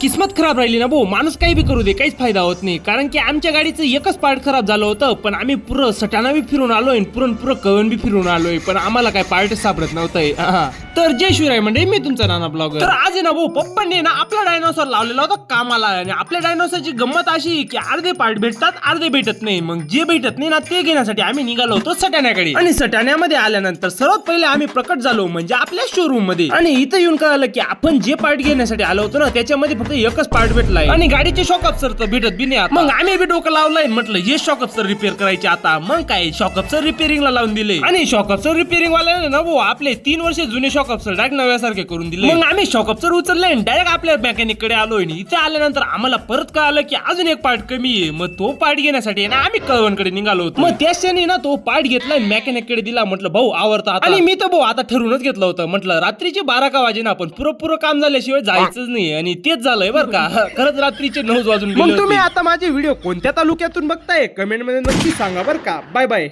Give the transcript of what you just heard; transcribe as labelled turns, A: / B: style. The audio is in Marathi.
A: किस्मत खराब राहिली ना भाऊ, माणूस काही बी करू दे काहीच फायदा होत नाही. कारण की आमच्या गाडीचं एकच पार्ट खराब झालं होतं, पण आम्ही पुरं सटाणा बी फिरून आलोय, पुरं कवन बी फिरून आलोय, पण आम्हाला काय पार्ट सापडत नव्हतंय. तर जय शिवराय म्हणजे मी तुमचा नाना ब्लॉगर. तर आज आहे ना भाऊ, पप्पांनी ना आपला डायनोसॉर लावलेला होता कामाला, आणि आपल्या डायनोसॉरची गंमत अशी की अर्धे पार्ट भेटतात अर्धे भेटत नाही. मग जे भेटत नाही ना ते घेण्यासाठी आम्ही निघालो होतो सटाण्याकडे. आणि सटाण्यामध्ये आल्यानंतर सर्वात पहिले आम्ही प्रकट झालो म्हणजे आपल्या शोरूम मध्ये. आणि इथं येऊन कळालं की आपण जे पार्ट घेण्यासाठी आलो होतो ना त्याच्यामध्ये फक्त एकच पार्ट भेटलाय, आणि गाडीचे शॉक अप्सर तर भेटत बी नाही. मग आम्ही बी डोकं लावलंय, म्हटलं हे शॉक अप्सर रिपेअर करायचे आता. मग काय शॉक अप्सर रिपेअरिंगला लावून दिले, आणि शॉक अप्सर रिपेअरिंग वाल्याने ना भाऊ आपले 3 वर्ष जुने शॉक अप्सर डायरेक्ट नव्यासारखे करून दिले. मग आम्ही शॉक अप्सर उचलले आणि डायरेक्ट आपल्या मेकॅनिक कडे आलोय. इथे आल्यानंतर आम्हाला परत कळालं की अजून एक पार्ट कमी आहे. मग तो पार्ट घेण्यासाठी ना आम्ही कळवणकडे निघालो होतो. मग त्याच क्षणी ना तो पार्ट घेतला मेकॅनिक कडे दिला. म्हटलं भाऊ आवडता, आणि मी तर भाऊ आता ठरवूनच घेतलं होतं. म्हटलं रात्रीचे 12 का वाजे ना पण पुरं काम झाल्याशिवाय जायचंच नाही, आणि तेच झालंय बरं का. खरंच रात्रीचे 9 वाजून गेले. मग तुम्ही आता माझे व्हिडिओ कोणत्या तालुक्यातून बघताय कमेंट मध्ये नक्की सांगा बरं का. Bye bye.